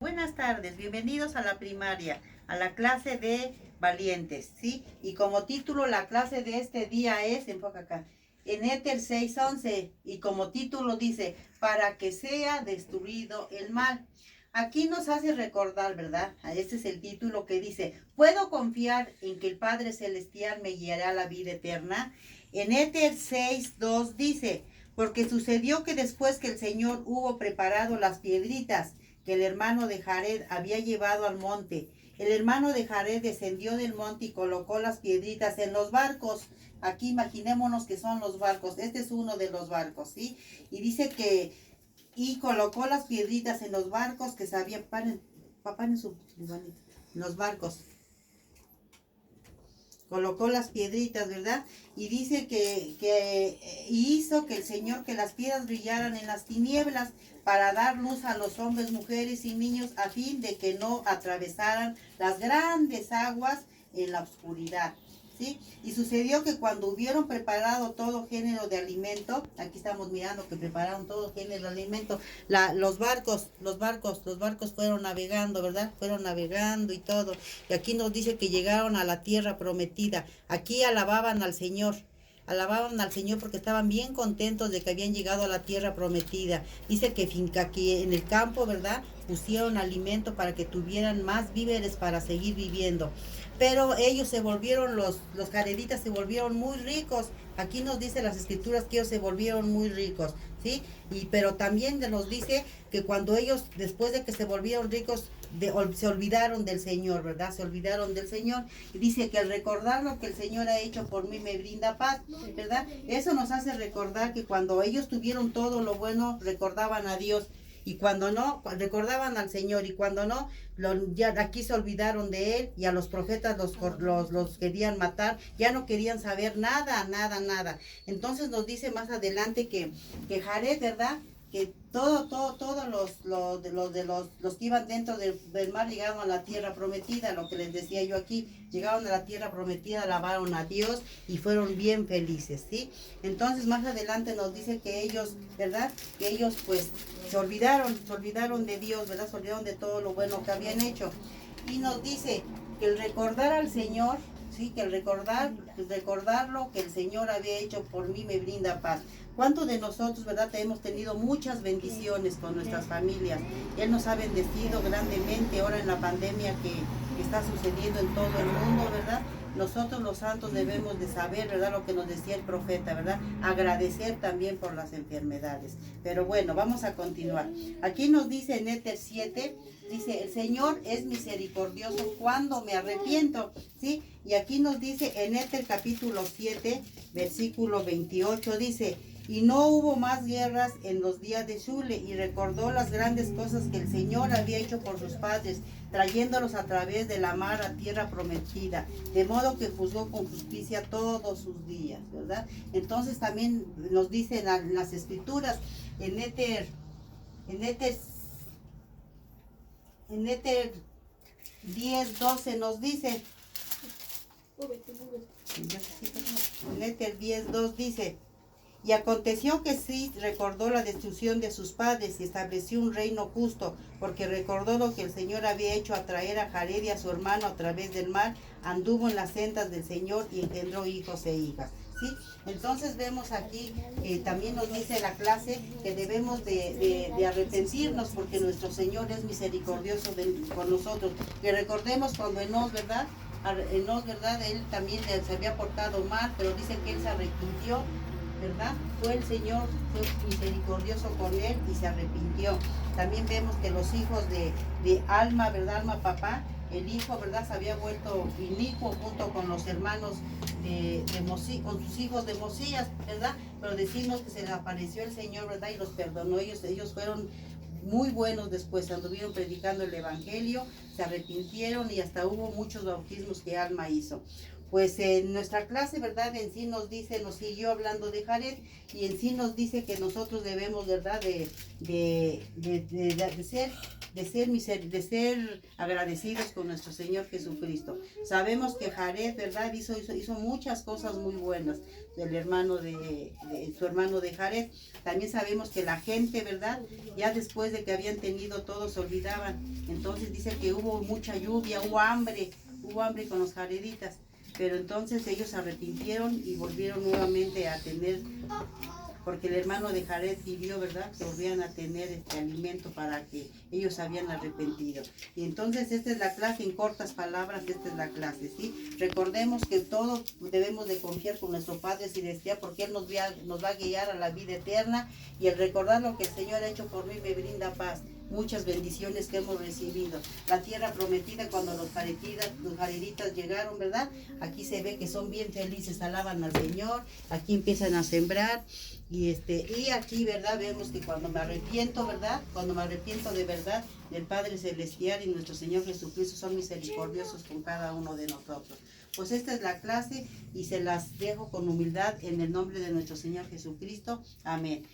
Buenas tardes, bienvenidos a la primaria, a la clase de valientes, ¿sí? Y como título, la clase de este día es, enfoca acá, en Éter 6:11, y como título dice, para que sea destruido el mal. Aquí nos hace recordar, ¿verdad? Este es el título que dice, ¿puedo confiar en que el Padre Celestial me guiará a la vida eterna? En Éter 6:2 dice, porque sucedió que después que el Señor hubo preparado las piedritas, que el hermano de Jared había llevado al monte. El hermano de Jared descendió del monte y colocó las piedritas en los barcos. Aquí imaginémonos que son los barcos. Este es uno de los barcos, ¿sí? Y dice que, y colocó las piedritas en los barcos que sabían, papá en los barcos. Colocó las piedritas, ¿verdad? Y dice que hizo que el Señor que las piedras brillaran en las tinieblas para dar luz a los hombres, mujeres y niños a fin de que no atravesaran las grandes aguas en la oscuridad. ¿Sí? Y sucedió que cuando hubieron preparado todo género de alimento, aquí estamos mirando que prepararon todo género de alimento, los barcos fueron navegando, ¿verdad? Fueron navegando y todo. Y aquí nos dice que llegaron a la tierra prometida. Aquí alababan al Señor porque estaban bien contentos de que habían llegado a la tierra prometida. Dice que aquí en el campo, ¿verdad? Pusieron alimento para que tuvieran más víveres para seguir viviendo. Pero ellos se volvieron, los jareditas se volvieron muy ricos. Aquí nos dice las escrituras que ellos se volvieron muy ricos, ¿sí? Pero también nos dice que cuando ellos, después de que se volvieron ricos, se olvidaron del Señor, ¿verdad? Se olvidaron del Señor. Y dice que al recordar lo que el Señor ha hecho por mí me brinda paz, ¿verdad? Eso nos hace recordar que cuando ellos tuvieron todo lo bueno, recordaban a Dios. Y cuando no, recordaban al Señor. Y cuando no, ya aquí se olvidaron de Él. Y a los profetas los querían matar. Ya no querían saber nada. Entonces nos dice más adelante que Jared, ¿verdad? Que todos los que iban dentro del mar llegaron a la tierra prometida, lo que les decía yo aquí, llegaron a la tierra prometida, alabaron a Dios y fueron bien felices, ¿sí? Entonces más adelante nos dice que ellos, ¿verdad? Que ellos pues se olvidaron de Dios, ¿verdad? Se olvidaron de todo lo bueno que habían hecho. Y nos dice que el recordar al Señor, sí, que el recordarlo que el Señor había hecho por mí me brinda paz. ¿Cuántos de nosotros, verdad, hemos tenido muchas bendiciones con nuestras familias? Él nos ha bendecido grandemente ahora en la pandemia que está sucediendo en todo el mundo, ¿verdad? Nosotros los santos debemos de saber, ¿verdad? Lo que nos decía el profeta, ¿verdad? Agradecer también por las enfermedades. Pero bueno, vamos a continuar. Aquí nos dice en Éter 7, dice, el Señor es misericordioso cuando me arrepiento, ¿sí? Y aquí nos dice en Éter capítulo 7, versículo 28, dice, y no hubo más guerras en los días de Shule, y recordó las grandes cosas que el Señor había hecho por sus padres, trayéndolos a través de la mar a tierra prometida, de modo que juzgó con justicia todos sus días, ¿verdad? Entonces también nos dicen las escrituras, en Éter 10:12 nos dice, en Éter 10:2 dice, y aconteció que sí recordó la destrucción de sus padres y estableció un reino justo, porque recordó lo que el Señor había hecho atraer a Jared y a su hermano a través del mar, anduvo en las sendas del Señor y engendró hijos e hijas. ¿Sí? Entonces vemos aquí que también nos dice la clase que debemos de arrepentirnos porque nuestro Señor es misericordioso con nosotros. Que recordemos cuando Enós, ¿verdad? ¿verdad? Él también se había portado mal, pero dice que él se arrepintió, ¿verdad? Fue el Señor, fue misericordioso con él y se arrepintió. También vemos que los hijos de Alma, ¿verdad? Alma papá, el hijo, ¿verdad? Se había vuelto inicuo junto con los hermanos con sus hijos de Mosías, ¿verdad? Pero decimos que se le apareció el Señor, ¿verdad? Y los perdonó. Ellos fueron muy buenos después, anduvieron predicando el evangelio, se arrepintieron y hasta hubo muchos bautismos que Alma hizo. pues en nuestra clase, ¿verdad? En sí nos dice, nos siguió hablando de Jared y en sí nos dice que nosotros debemos, ¿verdad? De ser agradecidos con nuestro Señor Jesucristo. Sabemos que Jared, ¿verdad? Hizo muchas cosas muy buenas, su hermano de Jared. También sabemos que la gente, ¿verdad? Ya después de que habían tenido todo, se olvidaban. Entonces dice que hubo mucha lluvia, hubo hambre con los jareditas. Pero entonces ellos se arrepintieron y volvieron nuevamente a tener, porque el hermano de Jared pidió, ¿verdad?, que volvieran a tener este alimento para que ellos se habían arrepentido. Y entonces esta es la clase, en cortas palabras, esta es la clase, ¿sí? Recordemos que todos debemos de confiar con nuestro Padre Celestial, porque Él nos va a guiar a la vida eterna, y el recordar lo que el Señor ha hecho por mí me brinda paz. Muchas bendiciones que hemos recibido. La tierra prometida, cuando los jareditas llegaron, ¿verdad? Aquí se ve que son bien felices, alaban al Señor, aquí empiezan a sembrar. Y aquí, ¿verdad? Vemos que cuando me arrepiento, ¿verdad? Cuando me arrepiento de verdad, el Padre Celestial y nuestro Señor Jesucristo son misericordiosos con cada uno de nosotros. Pues esta es la clase y se las dejo con humildad en el nombre de nuestro Señor Jesucristo. Amén.